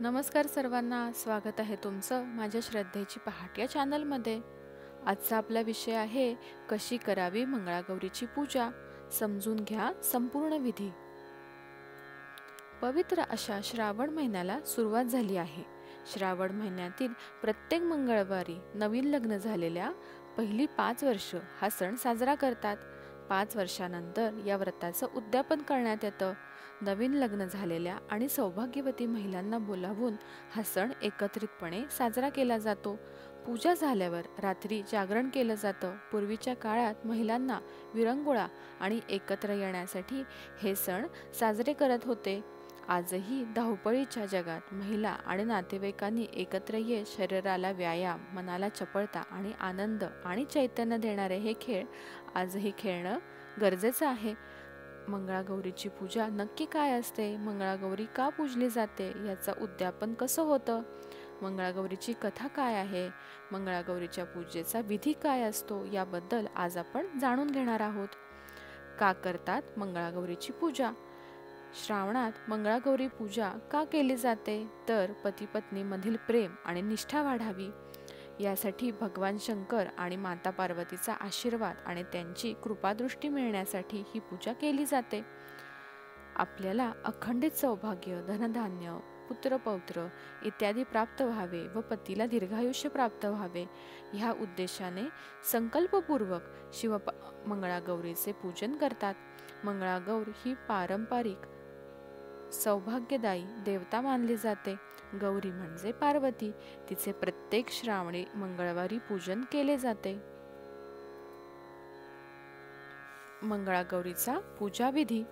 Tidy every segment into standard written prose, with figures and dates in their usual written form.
नमस्कार सर्वांना, स्वागत आहे तुमचं माझ्या श्रद्धेची पहाट या चॅनलमध्ये। आजचा आपला विषय आहे कशी करावी मंगळागौरीची पूजा। समजून घ्या संपूर्ण विधी। पवित्र अशा श्रावण महिन्याला सुरुवात झाली आहे। श्रावण महिन्यातील प्रत्येक मंगळवारी नवीन लग्न झालेल्या पहिली 5 वर्ष हा सण साजरा करतात। 5 वर्षानंतर या व्रताचं उद्यापन करण्यात येतं। नवीन लग्न झालेल्या आणि सौभाग्यवती महिलांना बोलावून हा सण एकत्रितपणे साजरा केला जातो। पूजा झाल्यावर रात्री जागरण केलं जातं। पूर्वीच्या काळात महिलांना विरंगुळा आणि एकत्र येण्यासाठी हे सण साजरे करत होते। आजही धावपळीच्या जगात महिला आणि नातेवाईकांनी एकत्र येत शरीराला व्यायाम, मनाला चपळता आणि आनंद आणि चैतन्य देणारे हे खेळ आजही खेळणं गरजेचं आहे। मंगळागौरीची पूजा नक्की काय असते, मंगळागौरी का पूजली जाते, याचं उद्यापन कसं होतं, मंगळागौरीची कथा काय आहे, मंगळागौरीच्या पूजेचा विधी काय असतो, याबद्दल आज आपण जाणून घेणार आहोत। का करतात मंगळागौरीची पूजा? श्रावणात मंगळागौरी पूजा का केली जाते, तर पती पत्नीमधील प्रेम आणि निष्ठा वाढावी यासाठी भगवान शंकर आणि माता पार्वतीचा आशीर्वाद आणि त्यांची कृपादृष्टी मिळण्यासाठी ही पूजा केली जाते। आपल्याला अखंडित सौभाग्य, धनधान्य, पुत्रपौत्र इत्यादी प्राप्त व्हावे व पतीला दीर्घायुष्य प्राप्त व्हावे ह्या उद्देशाने संकल्पपूर्वक मंगळागौरीचे पूजन करतात। मंगळागौर ही पारंपरिक सौभाग्यदायी देवता मानली जाते। गौरी म्हणजे पार्वती, तिचे प्रत्येक श्रावणी मंगळवारी पूजन केले जाते। मंगळागौरीचा पूजा विधी।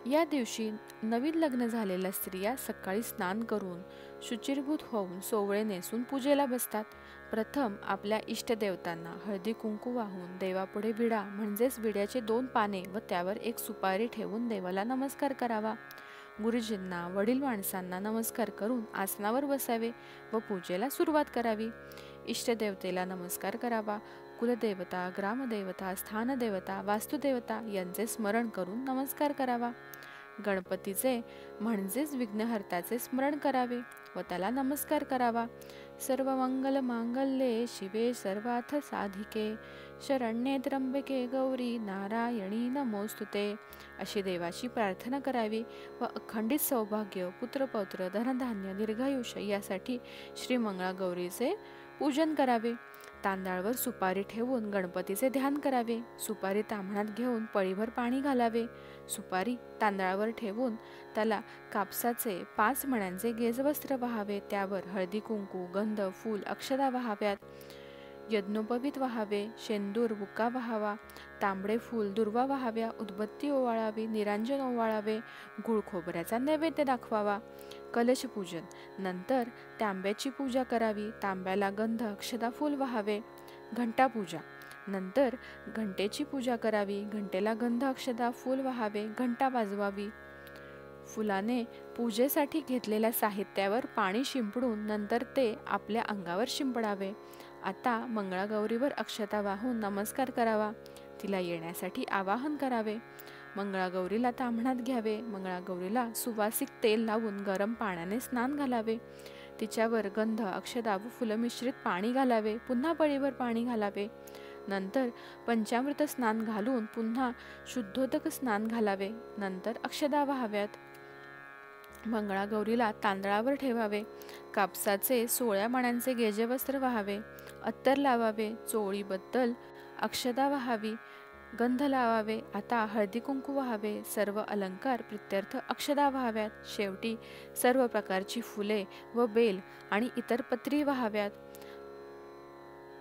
या दिवशी नवीन लग्न झालेल्या स्त्रिया सकाळी स्नान करून शुचिर्भूत होऊन सोवळे नेसून पूजेला बसतात। प्रथम आपल्या इष्टदेवतांना हळदी कुंकू वाहून देवापुढे विडा म्हणजेच विड्याचे 2 पाने व त्यावर एक सुपारी ठेवून देवाला नमस्कार करावा। गुरुजींना, वडील माणसांना नमस्कार करून आसनावर बसावे व पूजेला सुरुवात करावी। इष्टदेवतेला नमस्कार करावा। कुलदेवता, ग्रामदेवता, स्थानदेवता, वास्तुदेवता यांचे स्मरण करून नमस्कार करावा। गणपतीचे म्हणजेच विघ्नहर्त्याचे स्मरण करावे व त्याला नमस्कार करावा। सर्व मंगल मांगल्ये शिवे सर्वार्थ साधिके शरण्ये त्र्यंबके गौरी नारायणी नमोस्तुते अशी देवाची प्रार्थना करावी व अखंडित सौभाग्य, पुत्रपौत्र, धनधान्य, दीर्घायुष्य यासाठी श्री मंगळागौरीचे पूजन करावे। तांदळावर सुपारी ठेवून गणपतीचे ध्यान करावे। सुपारी ताम्हणात घेऊन पळीभर पाणी घालावे। सुपारी तांदळावर ठेवून त्याला कापसाचे 5 मण्यांचे गेजवस्त्र वाहावे। त्यावर हळदी कुंकू, गंध, फूल, अक्षता वाहाव्यात। यज्ञोपवीत वाहावे। शेंदूर बुक्का वाहावा। तांबडे फूल दुर्वा वाहाव्या। उदबत्ती ओवाळावी। निरांजन ओवाळावे। गुळ खोबऱ्याचा नैवेद्य दाखवावा। कलश पूजन नंतर तांब्याची पूजा करावी। तांब्याला गंध, अक्षता, फूल वाहावे। घंटा पूजा नंतर घंटेची पूजा करावी। घंटेला गंध, अक्षता, फूल वाहावे। घंटा वाजवावी। फुलाने पूजेसाठी घेतलेल्या साहित्यावर पाणी शिंपडून नंतर ते आपल्या अंगावर शिंपडावे। आता मंगळागौरीवर अक्षता वाहून नमस्कार करावा। तिला येण्यासाठी आवाहन करावे। मंगळागौरीला ताम्हणात घ्यावे। मंगळागौरीला सुवासिक तेल लावून गरम पाण्याने स्नान घालावे। तिच्यावर गंध, अक्षता व फुलमिश्रित पाणी घालावे। पुन्हा पळीवर पाणी घालावे। नंतर पंचामृत स्नान घालून पुन्हा शुद्धोदक स्नान घालावे। नंतर अक्षता वाहाव्यात। मंगळागौरीला तांदळावर ठेवावे। कापसाचे 16 मण्यांचे गेजेवस्त्र वाहावे। अत्तर लावावे। चोळीबद्दल अक्षता वाहावी। गंध लावावे। आता हळदी कुंकू वाहावे। सर्व अलंकार प्रित्यर्थ अक्षता वाहाव्यात। शेवटी सर्व प्रकारची फुले व बेल आणि इतर पत्री वाहाव्यात।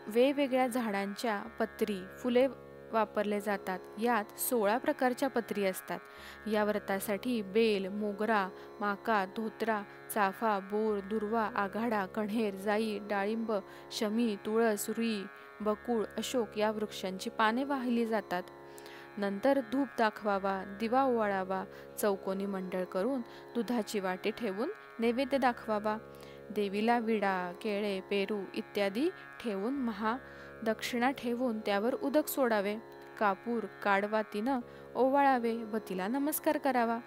वेगवेगळ्या झाडांच्या पत्री, फुले वापरले जातात। यात 16 प्रकारच्या पत्री असतात। या व्रतासाठी बेल, मोगरा, माका, धोत्रा, चाफा, बोर, दुर्वा, आघाडा, कण्हेर, जाई, डाळिंब, शमी, तुळस, रुई, बकुळ, अशोक या वृक्षांची पाने वाहिली जातात। नंतर धूप दाखवावा। दिवा ओवाळावा। चौकोनी मंडळ करून दुधाची वाटी ठेवून नैवेद्य दाखवावा। देवीला विडा, केळे, पेरू इत्यादी ठेवून महादक्षिणा ठेवून त्यावर उदक सोडावे। कापूर काडवातीनं ओवाळावे व तिला नमस्कार करावा।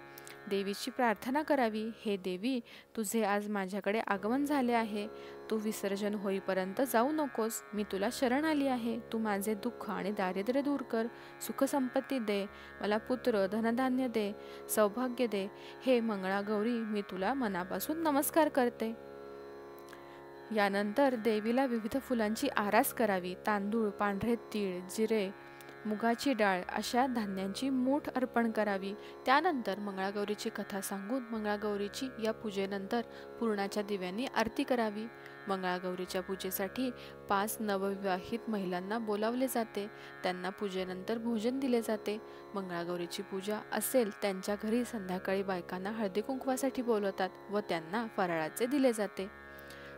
देवीची प्रार्थना करावी, हे देवी, तुझे आज माझ्याकडे आगमन झाले आहे. तू विसर्जन होईपर्यंत जाऊ नकोस. मी तुला शरण आली आहे. तू माझे दुःख आणि दारिद्र्य दूर कर. सुखसंपत्ती दे. मला पुत्र धनधान्य दे. सौभाग्य दे. हे मंगळागौरी, मी तुला मनापासून नमस्कार करते. यानंतर देवीला विविध फुलांची आरास करावी. तांदूळ, पांढरे तीळ, जिरे, मुगाची डाळ अशा धान्यांची मूठ अर्पण करावी. त्यानंतर मंगळागौरीची कथा सांगून मंगळागौरीची या पूजेनंतर पुरणाच्या दिव्यांनी आरती करावी. मंगळागौरीच्या पूजेसाठी 5 नवविवाहित महिलांना बोलावले जाते. त्यांना पूजेनंतर भोजन दिले जाते. मंगळागौरीची पूजा असेल त्यांच्या घरी संध्याकाळी बायकांना हळदी कुंकवासाठी बोलवतात व त्यांना फराळाचे दिले जाते.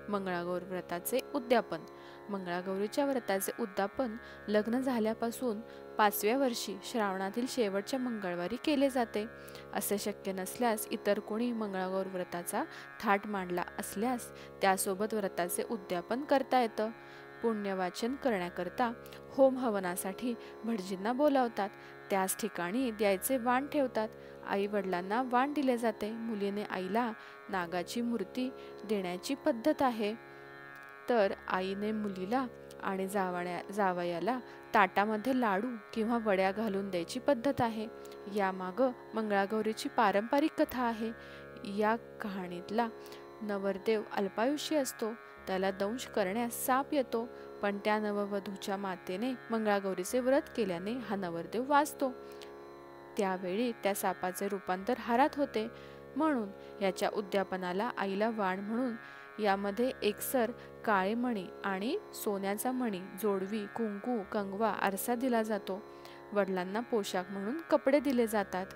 मंगळागौर व्रताचे उद्यापन. मंगळागौरीच्या व्रताचे उद्यापन लग्न झाल्यापासून 5व्या वर्षी श्रावणातील शेवटच्या मंगळवारी केले जाते. असे शक्य नसल्यास इतर कोणी मंगळागौर व्रताचा थाट मांडला असल्यास त्यासोबत व्रताचे उद्यापन करता येतं. पुण्यवाचन करण्याकरता होम हवनासाठी भटजींना बोलावतात. त्याच ठिकाणी द्यायचे वाण ठेवतात. आई वडिलांना वाण दिले जाते. मुलीने आईला नागाची मूर्ती देण्याची पद्धत आहे, तर आईने मुलीला आणि जावयाला ताटामध्ये लाडू किंवा वड्या घालून द्यायची पद्धत आहे. यामागं मंगळागौरीची पारंपरिक कथा आहे. या कहाणीतला नवरदेव अल्पायुषी असतो. त्याला दंश करण्यास साप येतो, पण त्या नववधूच्या मातेने मंगळागौरीचे व्रत केल्याने हा नवरदेव वाचतो. त्यावेळी त्या सापाचे रूपांतर हारात होते. म्हणून याच्या उद्यापनाला आईला वाण म्हणून यामध्ये एकसर काळे मणी आणि सोन्याचा मणी, जोडवी, कुंकू, कंगवा, आरसा दिला जातो. वडिलांना पोशाख म्हणून कपडे दिले जातात.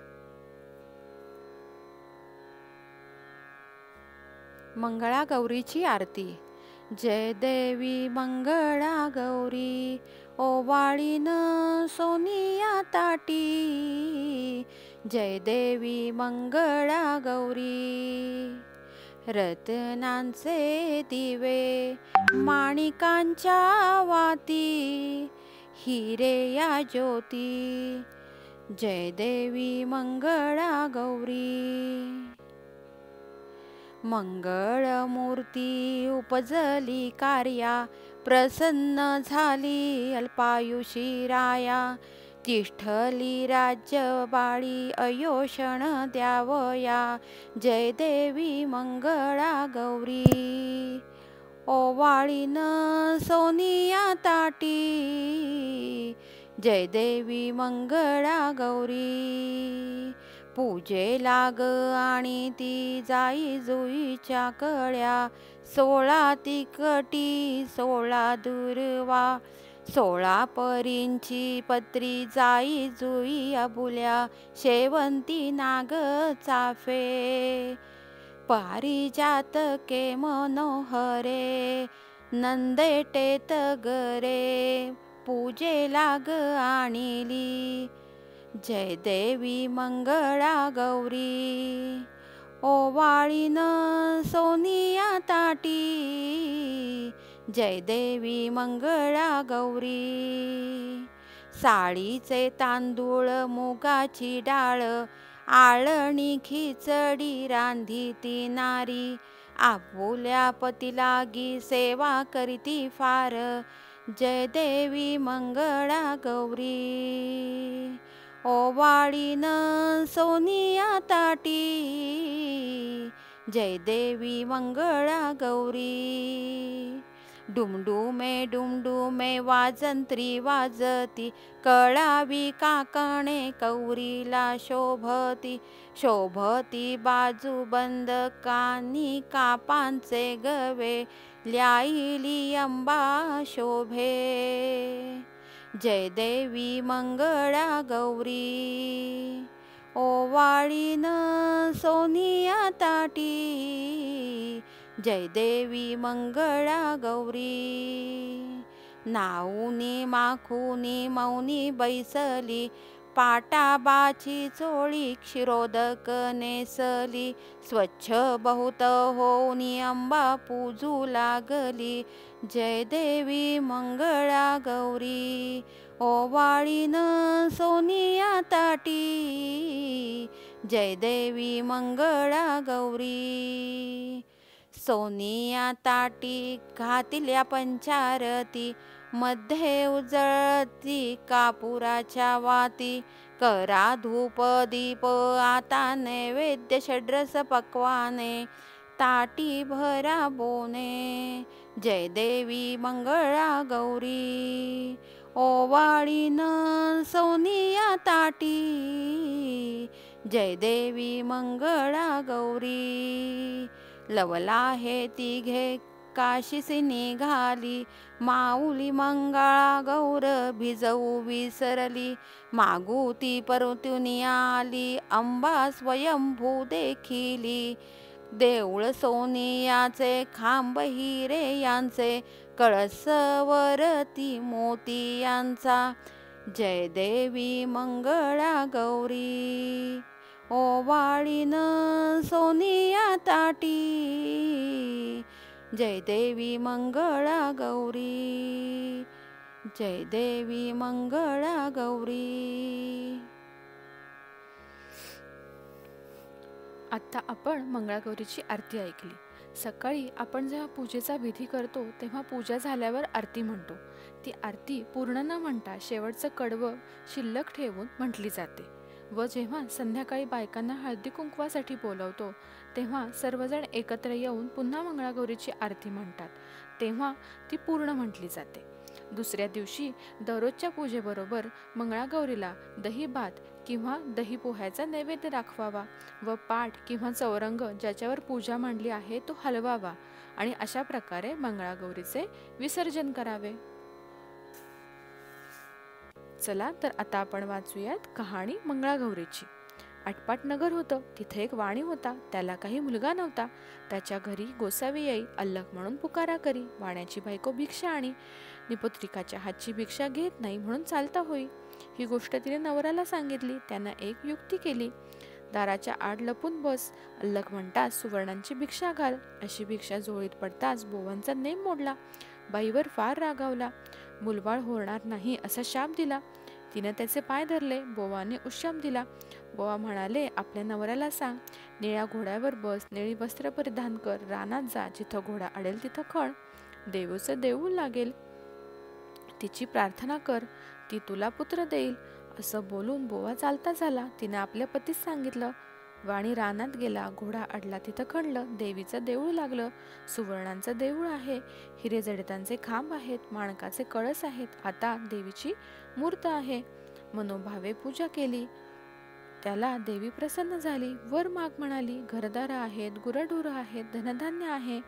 मंगळागौरीची आरती. जय देवी मंगळा गौरी, ओवाळीन सोनिया ताटी. जय देवी मंगळा गौरी, रत्नांचे दिवे, माणिकांच्या वाती, हिरे या ज्योती. जय देवी मंगळा गौरी. मंगळमूर्ती उपजली कार्या, प्रसन्न झाली अल्पायुषी राया. तिष्ठली राज्यबाळी, अयोषण द्यावया. जय देवी मंगळा गौरी, ओवाळीन सोनिया ताटी. जय देवी मंगळा गौरी, पूजेला ग आणि ती जाई जुईच्या कळ्या. 16 तिकटी 16 दुर्वा, 16 परींची पत्री जाई जुई अबुल्या. शेवंती नाग चाफे, पारिजातके मनोहरे. नंदेटेत गरे, पूजेला ग आणिली. जय देवी मंगळा गौरी, ओवाळीन सोनिया ताटी. जय देवी मंगळा गौरी. साळीचे तांदूळ, मुगाची डाळ, आळणी खिचडी रांधी ती नारी. आपुल्या पतीलागी सेवा करीती फार. जय देवी मंगळा गौरी, ओवाळीन सोनिया ताटी. जय देवी मंगळा गौरी. डुमडुमे डुमडुमे वाजंत्री वाजती, कळावी काकणे कौरीला शोभती. शोभती बाजूबंद कानी कापांचे गवे, ल्याईली अंबा शोभे. जय देवी मंगळा गौरी, ओवाळीन सोनिया ताटी. जय देवी मंगळा गौरी. नाऊनी माखूनी मौनी बैसली, पाटाबाची चोळी क्षीरोदक नेसली. स्वच्छ बहुत होऊनी अंबा पूजू लागली. जय देवी मंगळा गौरी, ओवाळीन सोनिया ताटी. जय देवी मंगळा गौरी. सोनिया ताटी घातिल्या पंचारती, मध्ये उजळती कापुराच्या वाती. करा धूप दीप आता नैवेद्य षड्रस पक्वाने, ताटी भरा बोने. जय देवी मंगळा गौरी. ओवाळीन सोनिया ताटी, जय देवी मंगळा गौरी. लवला हे तिघे काशीसी निघाली, माऊली मंगळा गौर भिजवू विसरली. मागुती परतून आली, अंबा स्वयंभू देखिली. देऊळ सोनियाचे खांब हिरे यांचे, कळसवरती मोतियांचा. जय देवी मंगळा गौरी. ओवाळीन सोनिया ताटी, जय देवी मंगळा गौरी. जय देवी मंगळा गौरी. आता आपण मंगळागौरीची आरती ऐकली. सकाळी आपण जेव्हा पूजेचा विधी करतो तेव्हा पूजा झाल्यावर आरती म्हणतो. ती आरती पूर्ण न म्हणता शेवटचं कडवं शिल्लक ठेवून म्हटली जाते. व जेव्हा संध्याकाळी बायकांना हळदी कुंकवासाठी बोलवतो तेव्हा सर्वजण एकत्र येऊन पुन्हा मंगळागौरीची आरती म्हणतात, तेव्हा ती पूर्ण म्हटली जाते. दुसऱ्या दिवशी दररोजच्या पूजेबरोबर मंगळागौरीला दही भात किंवा दही पोह्याचा नैवेद्य दाखवावा व पाट किंवा चौरंग ज्याच्यावर पूजा मांडली आहे तो हलवावा आणि अशा प्रकारे मंगळागौरीचे विसर्जन करावे. चला तर आता आपण वाचूयात कहाणी मंगळागौरीची. आटपाट नगर होतं. तिथे एक वाणी होता. त्याला काही मुलगा नव्हता. त्याच्या घरी गोसावी येई, अल्लख म्हणून पुकारा करी. वाण्याची बायको भिक्षा आणि निपुत्रिकाच्या हातची भिक्षा घेत नाही म्हणून चालता होई. ही गोष्ट तिने नवऱ्याला सांगितली. त्यानं एक युक्ती केली. दाराच्या आड लपून बस, अल्लख म्हणताच सुवर्णांची भिक्षा घाल. अशी भिक्षा जोळीत पडताच बोवांचा नेम मोडला. बाईवर फार रागावला. मुलबाळ होणार नाही असा शाप दिला. तिनं त्याचे पाय धरले. बोवाने उशाप दिला. बोवा म्हणाले, आपल्या नवऱ्याला सांग, निळ्या घोड्यावर बस, निळी वस्त्र परिधान कर, रानात जा, जिथं घोडा अडेल तिथं खण, देऊचं देऊळ लागेल, तिची प्रार्थना कर, ती तुला पुत्र देईल. असं बोलून बोवा चालता झाला. तिने आपल्या पतीस सांगितलं. वाणी रानात गेला. घोडा अडला तिथं खणलं. देवीचं देऊळ लागलं. सुवर्णांचं देऊळ आहे. हिरे जडितांचे खांब आहेत. माणकाचे कळस आहेत. आता देवीची मूर्त आहे. मनोभावे पूजा केली. त्याला देवी प्रसन्न झाली. वर माग म्हणाली. घरदार आहेत, गुरढोरं आहेत, धनधान्य आहे.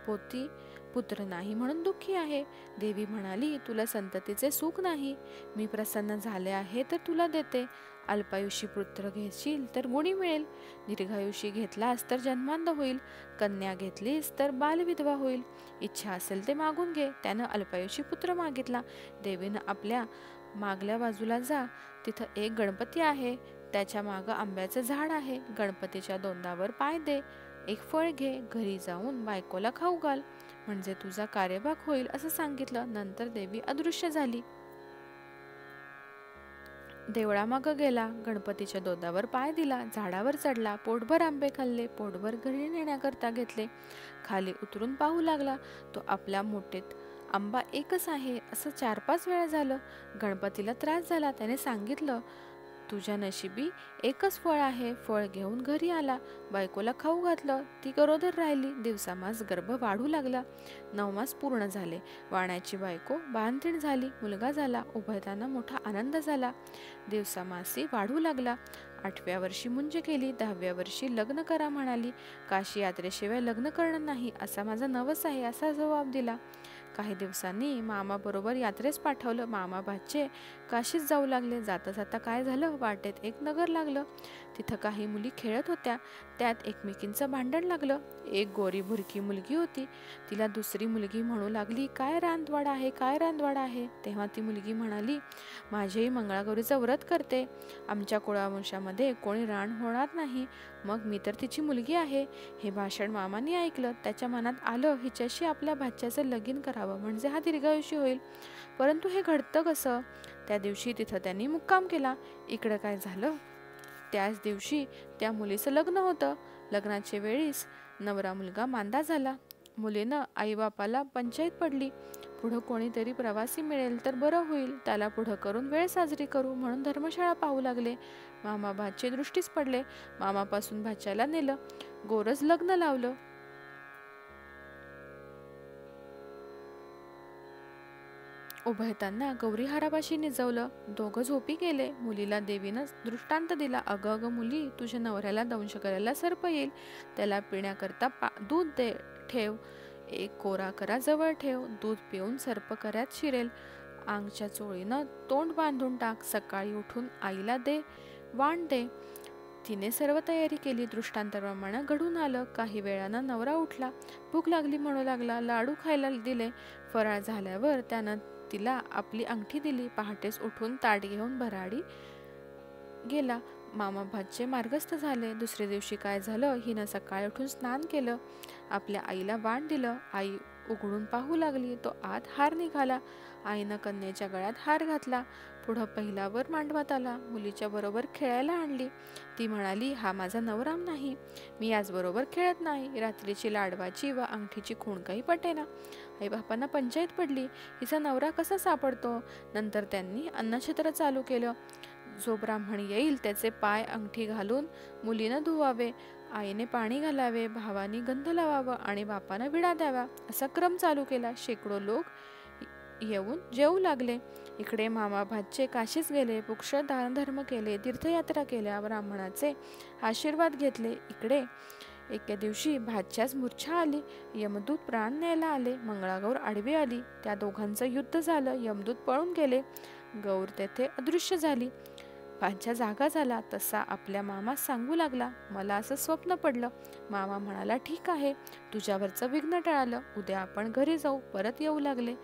पोती पुत्र नाही म्हणून दुःखी आहे. देवी म्हणाली, तुला संततीचे सुख नाही. मी प्रसन्न झाले आहे तर तुला देते. अल्पायुषी पुत्र घेशील तर गुणी मिळेल. दीर्घायुषी घेतलास तर जन्मांध होईल. कन्या घेतलीस तर बालविधवा होईल. इच्छा असेल ते मागून घे. त्यानं अल्पायुषी पुत्र मागितला. देवीनं आपल्या मागल्या बाजूला जा, तिथं एक गणपती आहे. त्याच्या मागं आंब्याचं झाड आहे. गणपतीच्या दोंडावर पाय दे. एक फळ घे. घरी जाऊन बायकोला खाऊ घाल, म्हणजे तुझा कार्यभाग होईल असं सांगितलं. नंतर देवी अदृश्य झाली. देवळामागं गेला. गणपतीच्या दोंडावर पाय दिला. झाडावर चढला. पोटभर आंबे खाल्ले. पोटभर घरी नेण्याकरता घेतले. खाली उतरून पाहू लागला. तो आपल्या मोठेत आंबा एकच आहे असं 4-5 वेळा झालं. गणपतीला त्रास झाला. त्याने सांगितलं, तुझ्या नशिबी एकच फळ आहे. फळ घेऊन घरी आला. बायकोला खाऊ घातलं. ती गरोदर राहिली. दिवसामास गर्भ वाढू लागला. 9 मास पूर्ण झाले. वाण्याची बायको बाळंतीण झाली. मुलगा झाला. उभयतांना मोठा आनंद झाला. दिवसामासी वाढू लागला. 8व्या वर्षी मुंज केली. 10व्या वर्षी लग्न करा म्हणाली. काशी यात्रेशिवाय लग्न करणं नाही असा माझा नवस आहे असा जबाब दिला. काही दिवसांनी मामा बरोबर यात्रेस पाठवलं. मामा भाचे काशीत जाऊ लागले. जाता जाता काय झालं, वाटेत एक नगर लागलं. तिथं काही मुली खेळत होत्या. त्यात एकमेकींचं भांडण लागलं. एक गोरी भुरकी मुलगी होती. तिला दुसरी मुलगी म्हणू लागली, काय रांदवाड आहे, काय रांदवाड आहे. तेव्हा ती मुलगी म्हणाली, माझ्याही मंगळागौरीचं व्रत करते. आमच्या कुळावंशामध्ये कोणी रान होणार नाही. मग मी तर तिची मुलगी आहे. हे भाषण मामाने ऐकलं. त्याच्या मनात आलं, हिच्याशी आपल्या भाच्याचं लगीन करावं, म्हणजे हा दीर्घायुषी होईल. परंतु हे घडतं कसं. त्या दिवशी तिथं त्यांनी मुक्काम केला. इकडं काय झालं त्याच दिवशी त्या मुलीचं लग्न होतं. लग्नाच्या वेळीस नवरा मुलगा मांदा झाला. मुलीनं आईबापाला पंचायत पडली, पुढं कोणीतरी प्रवासी मिळेल तर बरं होईल, त्याला पुढं करून वेळ साजरी करू म्हणून धर्मशाळा पाहू लागले. मामा भाचे दृष्टीस पडले. मामापासून भाच्याला नेलं, गोरज लग्न लावलं. उभयतांना गौरीहारापाशी निजवलं. दोघं झोपी गेले. मुलीला देवीनं दृष्टांत दिला, अगं अगं मुली, तुझ्या नवऱ्याला दंश करायला सर्प येईल, त्याला पिण्याकरता दूध दे ठेव, एक कोरा करा जवळ ठेव, दूध पिऊन सर्प कऱ्यात शिरेल, आंगच्या चोळीनं तोंड बांधून टाक, सकाळी उठून आईला दे वाण दे. तिने सर्व तयारी केली. दृष्टांताप्रमाणे घडून आलं. काही वेळानं नवरा उठला, भूक लागली म्हणू लागला. लाडू खायला दिले. फराळ झाल्यावर त्यानं तिला आपली अंगठी दिली. पहाटेस उठून ताट घेऊन भराडी गेला. मामा भाचे मार्गस्थ झाले. दुसऱ्या दिवशी काय झालं, हिनं सकाळी उठून स्नान केलं, आपल्या आईला वाण दिलं. आई उघडून पाहू लागली, तो आत हार निघाला. आईनं कन्येच्या गळ्यात हार घातला. पुढं पहिल्यावर मांडवात आला. मुलीच्या बरोबर खेळायला आणली. ती म्हणाली, हा माझा नवरा नाही, मी याचबरोबर खेळत नाही. रात्रीची लाडवाची व अंगठीची खूण काही पटेना. आईबापांना पंचायत पडली, हिचा नवरा कसा सापडतो. नंतर त्यांनी अन्नछत्र चालू केलं. जो ब्राह्मण येईल त्याचे पाय अंगठी घालून मुलीनं धुवावे, आईने पाणी घालावे, भावानी गंध लावावं आणि बापानं विडा द्यावा, असा क्रम चालू केला. शेकडो लोक येऊन जेवू लागले. इकडे मामा भाचे काशीस गेले, पुष्कळ दानधर्म केले, तीर्थयात्रा केल्या, ब्राह्मणाचे आशीर्वाद घेतले. इकडे एके दिवशी भाच्यास मूर्छा आली. यमदूत प्राण न्यायला आले. मंगळागौर आडवी आली. त्या दोघांचं युद्ध झालं. यमदूत पळून गेले. गौर तेथे अदृश्य झाली. भाच्या जागा झाला. तसा आपल्या मामास सांगू लागला, मला असं स्वप्न पडलं. मामा म्हणाला, ठीक आहे, तुझ्यावरचं विघ्न टळालं, उद्या आपण घरी जाऊ. परत येऊ लागले.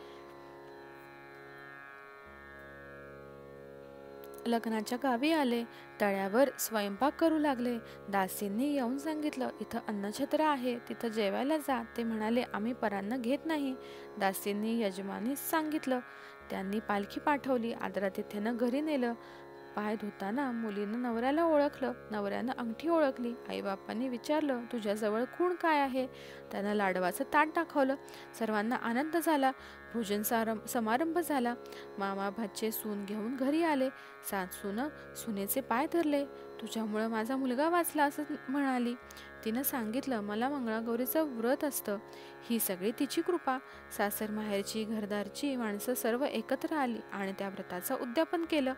लग्नाच्या गावी आले. तळ्यावर स्वयंपाक करू लागले. दासींनी येऊन सांगितलं, इथं अन्नछत्र आहे, तिथं जेवायला जा. ते म्हणाले, आम्ही परान्न घेत नाही. दासींनी यजमानीस सांगितलं. त्यांनी पालखी पाठवली. आदरातिथ्यानं घरी नेलं. पाय धुताना मुलीनं नवऱ्याला ओळखलं. नवऱ्यानं अंगठी ओळखली. आईबापांनी विचारलं, तुझ्याजवळ खूण काय आहे. त्यानं लाडवाचं ताट दाखवलं. सर्वांना आनंद झाला. भोजन समारंभ झाला. मामा भाचे सून घेऊन घरी आले. सासूनं सुनेचे पाय धरले. तुझ्यामुळं माझा मुलगा वाचला असं म्हणाली. तिनं सांगितलं, मला मंगळागौरीचं व्रत असतं. ही सगळी तिची कृपा. सासर माहेरची घरदारची माणसं सर्व एकत्र आली आणि त्या व्रताचं उद्यापन केलं.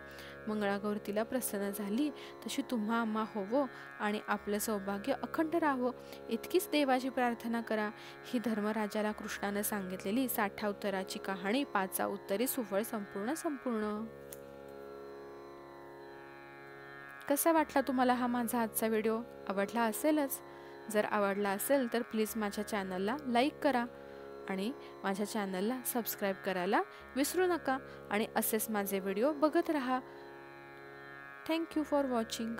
मंगळागौर तिला प्रसन्न झाली. तशी तुम्हा आम्हा होवो आणि आपलं सौभाग्य अखंड राहावं, इतकीच देवाची प्रार्थना करा. ही धर्मराजाला कृष्णानं सांगितलेली 60 उत्तराची कहाणी 5 उत्तरी सुफळ संपूर्ण. कसा वाटला तुम्हाला हा माझा आजचा व्हिडिओ? आवडला असेलच. जर आवडला असेल तर प्लीज माझ्या चॅनलला लाईक करा आणि माझ्या चॅनलला सबस्क्राईब करायला विसरू नका आणि असेच माझे व्हिडिओ बघत राहा. Thank you for watching.